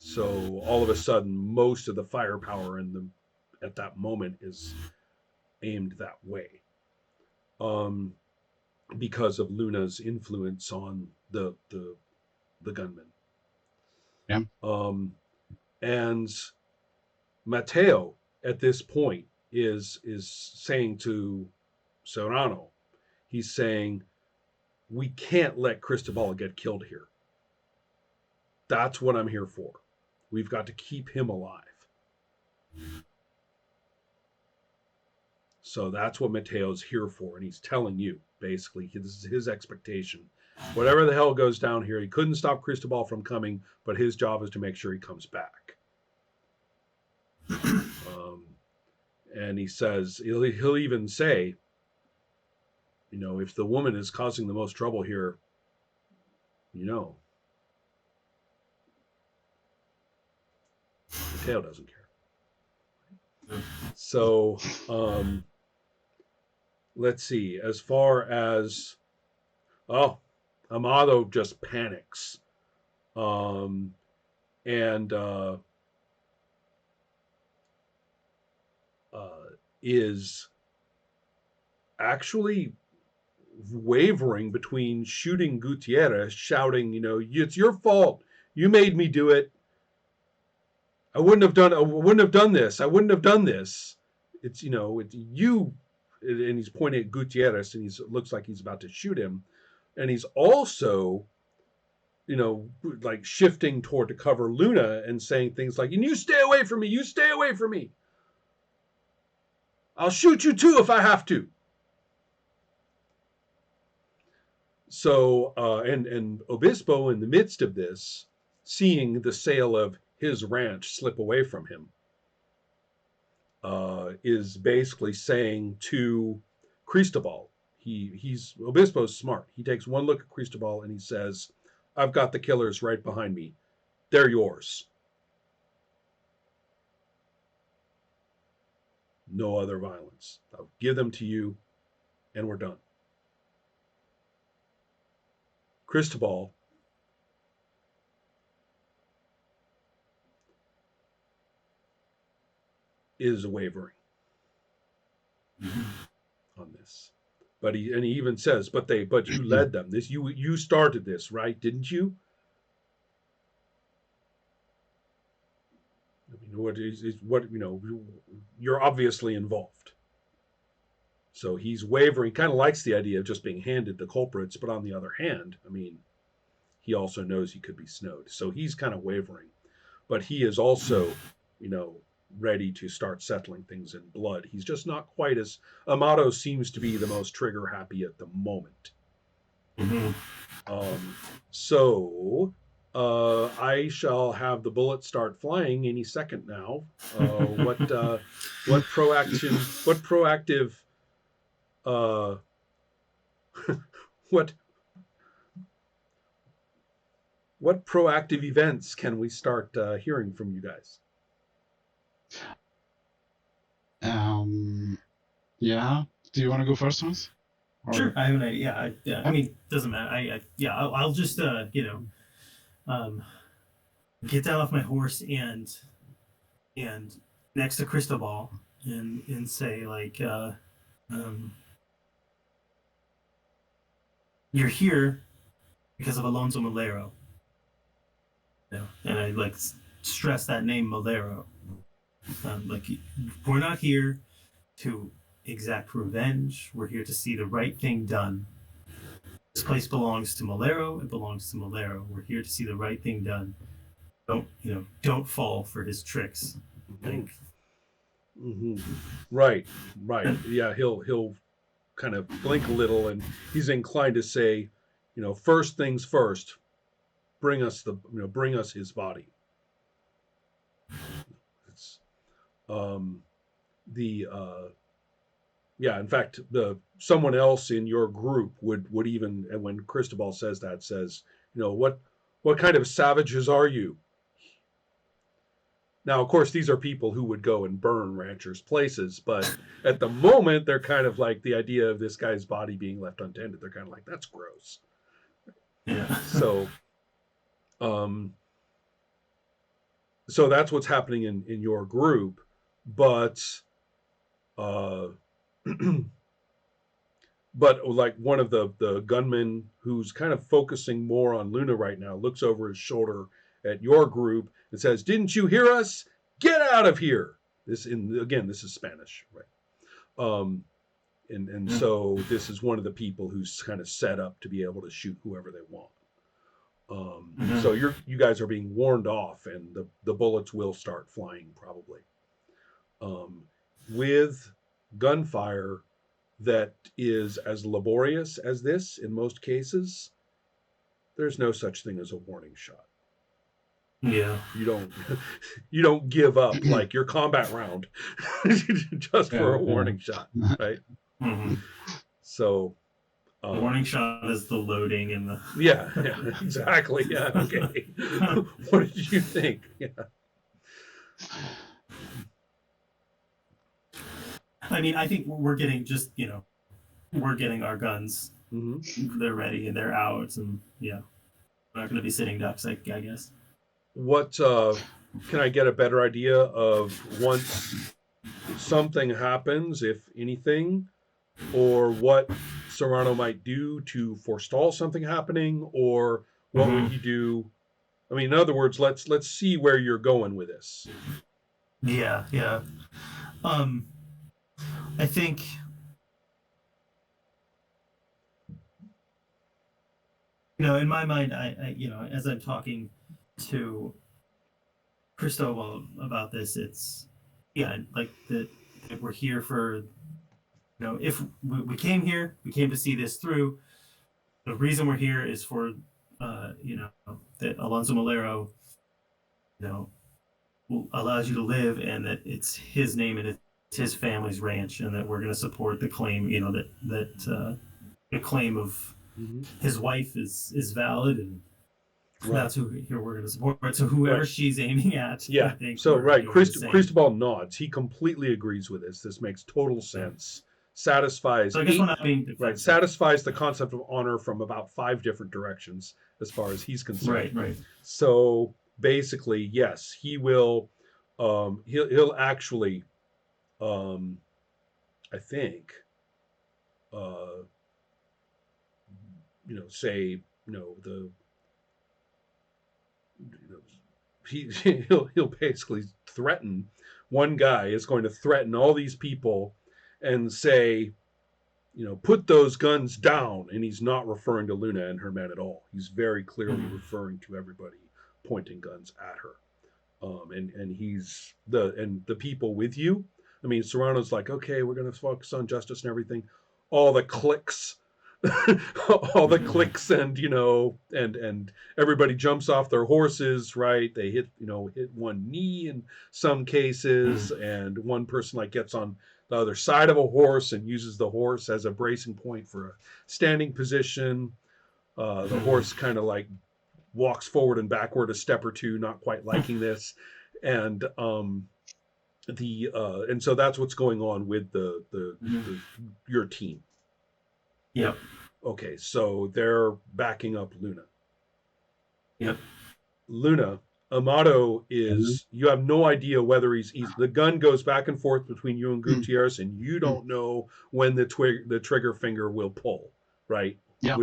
So all of a sudden, most of the firepower at that moment is aimed that way, um, because of Luna's influence on the gunman. Yeah. And Matteo at this point is saying to Serrano, he's saying, we can't let Cristobal get killed here. That's what I'm here for. We've got to keep him alive. So that's what Mateo's here for, and he's telling you basically this is his expectation. Whatever the hell goes down here, he couldn't stop Cristobal from coming, but his job is to make sure he comes back. Um, and he says he'll even say, if the woman is causing the most trouble here, Mateo doesn't care. So let's see. As far as Amado just panics, and is actually wavering between shooting Gutierrez, shouting, it's your fault. You made me do it. I wouldn't have done this. I wouldn't have done this. It's you. And he's pointing at Gutierrez, and he looks like he's about to shoot him. And he's also, like shifting toward to cover Luna and saying things like, "You stay away from me. You stay away from me. I'll shoot you too if I have to." So, and Obispo, in the midst of this, seeing the sale of his ranch slip away from him, is basically saying to Cristobal, he's Obispo's smart. He takes one look at Cristobal and he says, "I've got the killers right behind me. They're yours. No other violence. I'll give them to you, and we're done." Cristobal is wavering on this, but he even says, "But you led them. You started this, right? Didn't you?" You're obviously involved. So he's wavering. Kind of likes the idea of just being handed the culprits, but on the other hand, he also knows he could be snowed. So he's kind of wavering, but he is also, ready to start settling things in blood. He's just not quite as Amato seems to be the most trigger happy at the moment. So I shall have the bullets start flying any second now. What proactive what proactive events can we start hearing from you guys? Yeah. Do you want to go first, Hans? Sure. I have an idea. Yeah. I mean, doesn't matter. I'll just get down off my horse and next to Cristobal and say like, you're here because of Alonso Melero. And I like stress that name, Melero. Like, we're not here to exact revenge. We're here to see the right thing done. This place belongs to Melero. It belongs to Melero. We're here to see the right thing done. Don't fall for his tricks. Right. Yeah, he'll kind of blink a little, and he's inclined to say, first things first. Bring us his body. It's in fact, someone else in your group would even, and when Cristobal says that, says, what kind of savages are you? Now, of course, these are people who would go and burn ranchers' places, but at the moment, they're kind of like the idea of this guy's body being left untended. They're kind of like, that's gross. Yeah. So, so that's what's happening in your group, but uh, but like one of the gunmen who's kind of focusing more on Luna right now looks over his shoulder at your group and says, "Didn't you hear us? Get out of here!" This is Spanish, right? Um, and so this is one of the people who's kind of set up to be able to shoot whoever they want. So you guys are being warned off, and the bullets will start flying probably. With gunfire that is as laborious as this in most cases, there's no such thing as a warning shot. Yeah. You don't give up like your combat round just for a warning shot, right? Mm-hmm. So the warning shot is the loading and the yeah, exactly. Yeah, okay. What did you think? Yeah. I mean, I think we're getting we're getting our guns. Mm-hmm. They're ready and they're out, and yeah, we're not going to be sitting ducks, I guess. What can I get a better idea of once something happens, if anything, or what Serrano might do to forestall something happening, or what would he do? I mean, in other words, let's see where you're going with this. Yeah. I think in my mind, I as I'm talking to Cristobal about this, it's like that we're here for if we came here, we came to see this through. The reason we're here is for that Alonso Melero allows you to live, and that it's his name and it's his family's ranch, and that we're going to support the claim that the claim of his wife is valid, and that's who we're going to support. So whoever she's aiming at, yeah. I think so Cristobal nods. He completely agrees with this. This makes total sense. Satisfies. So I guess we're not being defensive. Satisfies the concept of honor from about 5 different directions as far as he's concerned. Right. So basically, yes, he will. He'll actually, I think, say he'll basically threaten. One guy is going to threaten all these people and say, put those guns down. And he's not referring to Luna and her men at all. He's very clearly referring to everybody pointing guns at her. And he's the people with you. I mean, Serrano's like, okay, we're going to focus on justice and everything. All the clicks, all the clicks, and and everybody jumps off their horses, right? They hit one knee in some cases, and one person gets on the other side of a horse and uses the horse as a bracing point for a standing position. The horse kind of walks forward and backward a step or two, not quite liking this, and and so that's what's going on with your team. Yep. Okay, so they're backing up Luna. Yep. Luna, Amato is, you have no idea whether he's the gun goes back and forth between you and Gutierrez, and you don't know when the trigger finger will pull, right? Yeah.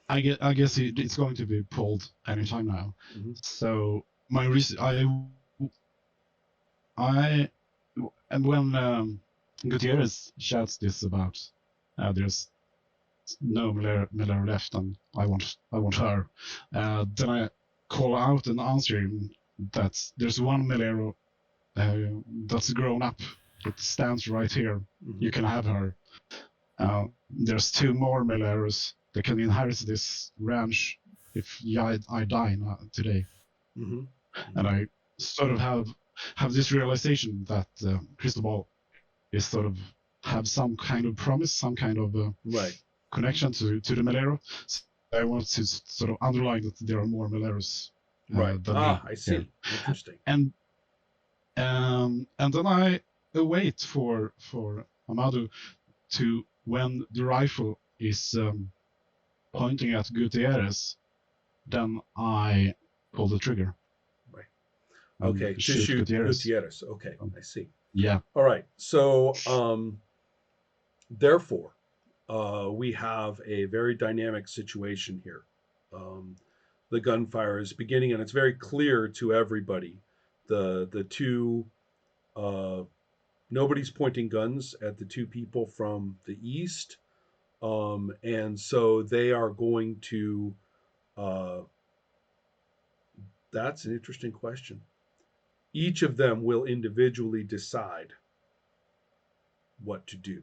I guess it's going to be pulled anytime now. So my reason, and when Gutierrez shouts this about there's no Melero left and I want her, then I call out and answer him that there's one Melero that's grown up. It stands right here. You can have her. There's 2 more Meleros that can inherit this ranch if I die today. And I sort of have this realization that Cristobal is sort of have some kind of promise, some kind of connection to the Melero. So I want to sort of underline that there are more Meleros. Right. Than me. I see. Here. Interesting. And then I wait for Amado to, when the rifle is pointing at Gutierrez, then I pull the trigger. Right. and Okay, to shoot shoot Gutierrez. Gutierrez. Okay, I see. Yeah. All right. So, therefore, we have a very dynamic situation here. Um, the gunfire is beginning, and it's very clear to everybody. The two nobody's pointing guns at the two people from the east, and so they are going to. Uh, that's an interesting question. Each of them will individually decide what to do.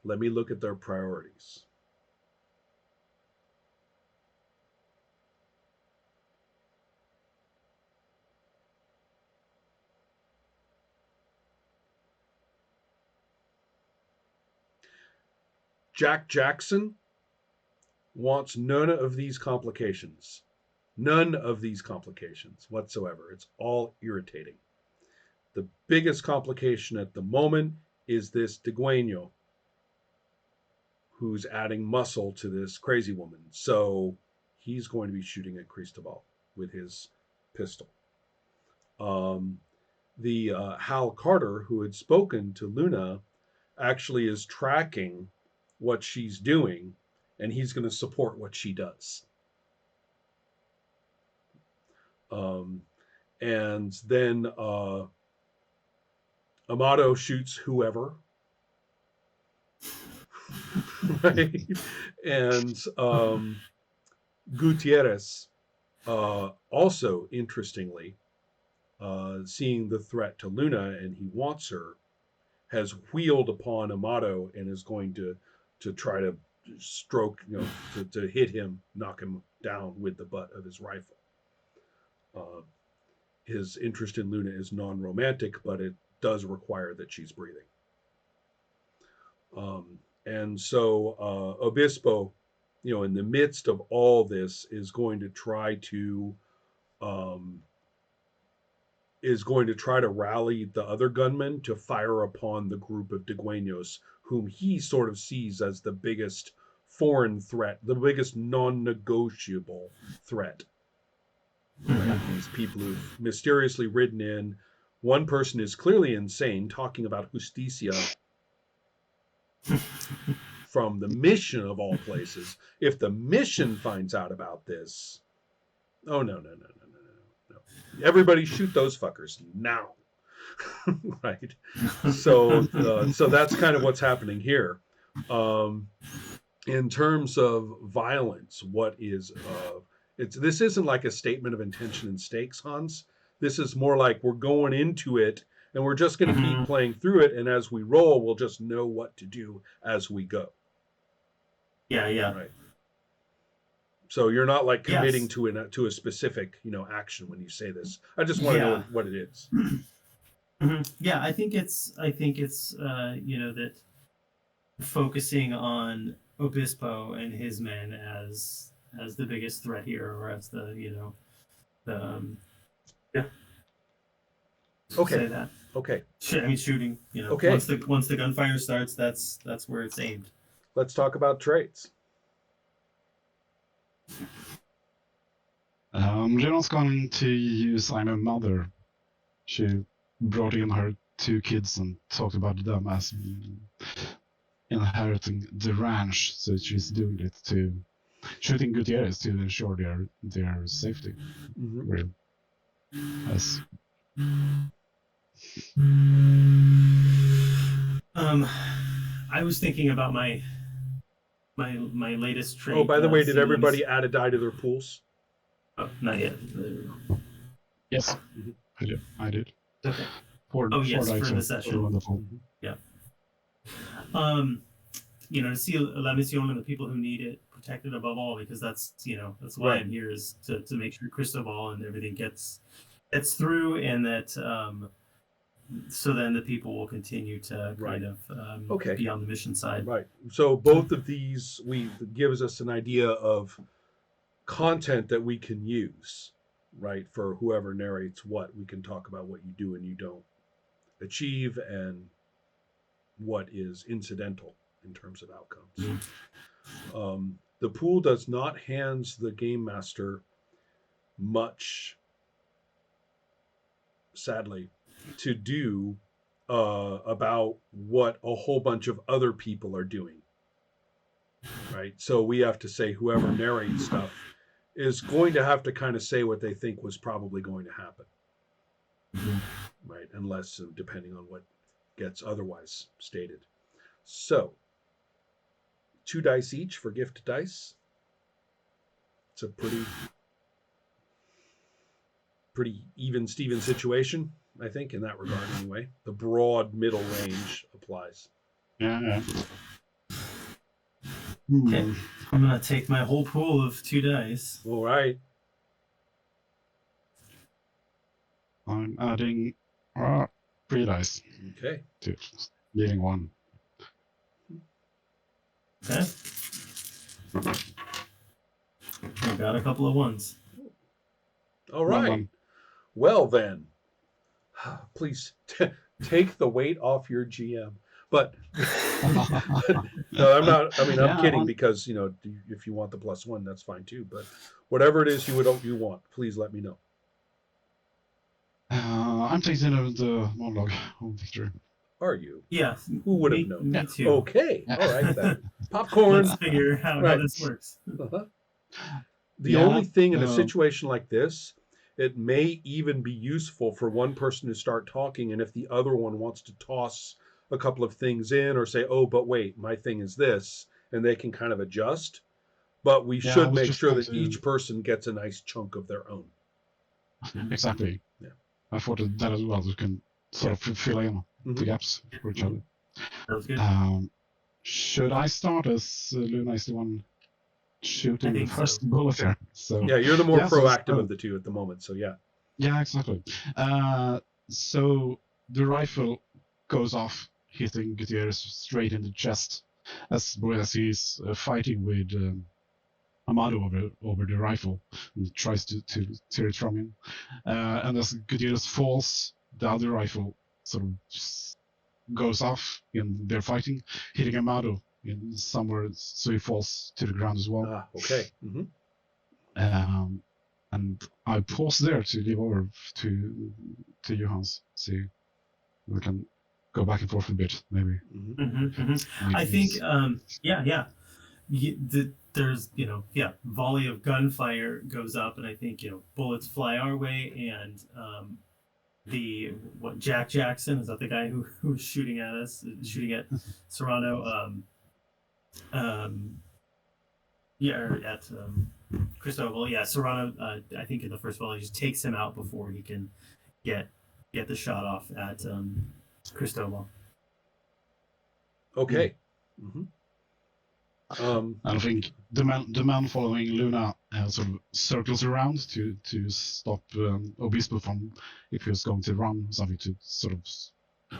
Let me look at their priorities. Jack Jackson wants none of these complications. None of these complications whatsoever. It's all irritating. The biggest complication at the moment is this Degüeno, who's adding muscle to this crazy woman. So he's going to be shooting at Cristobal with his pistol. The Hal Carter, who had spoken to Luna, actually is tracking what she's doing, and he's going to support what she does. And then Amato shoots whoever, right? And Gutierrez, also interestingly, seeing the threat to Luna and he wants her, has wheeled upon Amato and is going to try to stroke, to hit him, knock him down with the butt of his rifle. His interest in Luna is non-romantic, but it does require that she's breathing. And so Obispo, in the midst of all this, is going to try to rally the other gunmen to fire upon the group of Degüenos, whom he sort of sees as the biggest foreign threat, the biggest non-negotiable threat. Right? These people who've mysteriously ridden in. One person is clearly insane, talking about Justicia from the mission of all places. If the mission finds out about this, oh no. Everybody shoot those fuckers now. Right? So that's kind of what's happening here. In terms of violence, what is this isn't like a statement of intention and stakes, Hans. This is more like we're going into it and we're just going to keep playing through it, and as we roll, we'll just know what to do as we go. Yeah. Right. So you're not like committing to a specific, action when you say this. I just want to know what it is. Yeah, I think it's that focusing on Obispo and his men as the biggest threat here, or as the Okay. Say that. Okay. I mean, shooting. Okay. Once the gunfire starts, that's where it's aimed. Let's talk about traits. Renon's going to use I'm a mother. She brought in her two kids and talked about them as inheriting the ranch, so she's doing it to shooting Gutierrez to ensure their safety. Mm-hmm. As I was thinking about my latest trait. Oh, by the way, did everybody add a die to their pools? Oh, not yet. Yes, I did. Okay. For the session. Wonderful. Yeah. To see La Misión and the people who need it protected above all, because that's why right. I'm here, is to make sure Cristobal and everything gets through, and that so then the people will continue to kind of be on the mission side. Right. So both of these gives us an idea of content that we can use, right? For whoever narrates what, we can talk about what you do and you don't achieve, and what is incidental in terms of outcomes. The pool does not hand the game master much sadly, to do about what a whole bunch of other people are doing. Right. So we have to say whoever narrates stuff is going to have to kind of say what they think was probably going to happen. Right. Unless, depending on what gets otherwise stated. So 2 dice each for gift dice. It's a pretty even Steven situation, I think, in that regard anyway. The broad middle range applies. Yeah. Okay. I'm gonna take my whole pool of 2 dice. All right. I'm adding 3 dice Okay. to leaving 1. Okay. I got a couple of 1s. All right. Well then, please take the weight off your GM. But no, I'm not. I mean, I'm kidding because if you want the +1, that's fine too. But whatever it is you want, please let me know. I'm taking the monologue of Victor. Are you? Yeah. Who would have known? Me too. Okay. All right then. Popcorn. Let's figure out how this works. Uh-huh. The only thing in a situation like this, it may even be useful for one person to start talking, and if the other one wants to toss a couple of things in or say, oh, but wait, my thing is this, and they can kind of adjust. But we should make sure that each person gets a nice chunk of their own. Exactly. Yeah. I thought that as well. You can sort of fill in the gaps for each other. That was good. Should I start as Luna is the one shooting the first so. bullet here? So yeah, you're the more proactive of the two at the moment. So yeah. Yeah, exactly. So the rifle goes off, hitting Gutierrez straight in the chest as he's fighting with Amado over the rifle and tries to tear it from him. And as Gutierrez falls, the other rifle sort of goes off in their fighting, hitting Amado in somewhere, so he falls to the ground as well. Okay. Mm-hmm. And I pause there to give over to Johans. See, we can go back and forth a bit, maybe. I think, there's, volley of gunfire goes up, and I think, bullets fly our way, and Jack Jackson, is that the guy who's shooting at us, shooting at Serrano, or at Cristobal. Yeah, Serrano, I think in the first volley just takes him out before he can get the shot off at Cristobal. Okay. I think the man following Luna sort of circles around to stop Obispo from, if he was going to run, something to sort of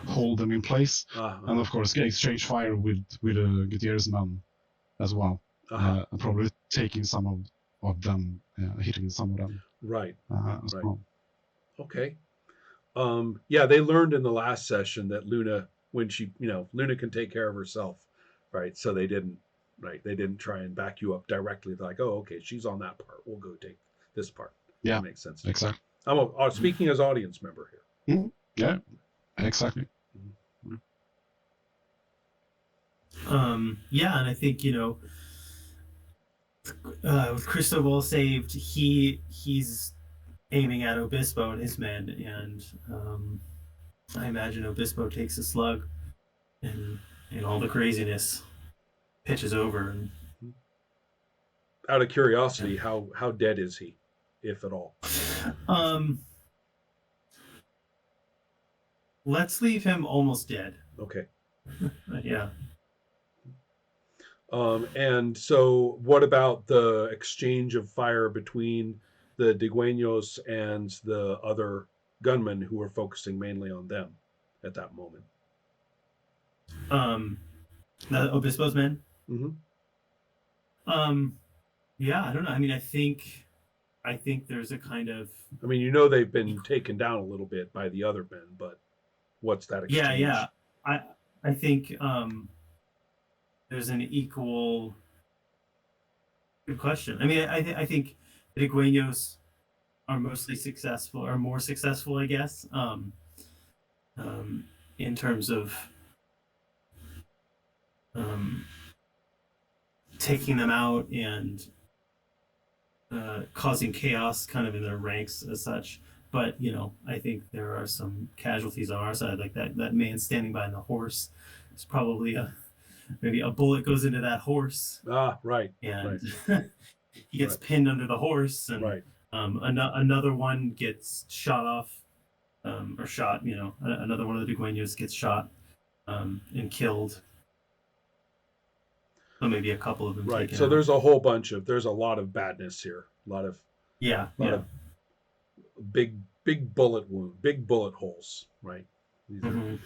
hold them in place. And of course, exchange fire with Gutierrez man as well. And probably taking some of them, hitting some of them. Right. As well. Okay. Yeah, they learned in the last session that Luna, when she, Luna can take care of herself, right? So they didn't try and back you up directly. They're like, oh, okay, she's on that part. We'll go take this part. Yeah, that makes sense. Exactly. I'm speaking as audience member here. Mm-hmm. Yeah, exactly. Yeah, and I think with Cristobal saved, he's aiming at Obispo and his men, and I imagine Obispo takes a slug, and all the craziness pitches over. And out of curiosity, how dead is he, if at all? Let's leave him almost dead. Okay. Yeah. And so what about the exchange of fire between the Digüeños and the other gunmen who were focusing mainly on them at that moment? The Obispo's men? Mm-hmm. Yeah, I don't know. I mean, I think there's a kind of... I mean, they've been taken down a little bit by the other men, but what's that exchange? Yeah. I think there's an equal... Good question. I mean, I think the Digüeños are mostly successful, or more successful, I guess. In terms of um, taking them out and causing chaos kind of in their ranks as such. But I think there are some casualties on our side, like that man standing behind the horse. It's probably maybe a bullet goes into that horse, Ah, right, and right, he gets right, pinned under the horse, and right. another one gets shot off, or shot. Another one of the Dueños gets shot and killed. So maybe a couple of them Right. taken So out. there's a lot of badness here. Yeah, A lot yeah. of big bullet wound, big bullet holes. Right. These are Mhm.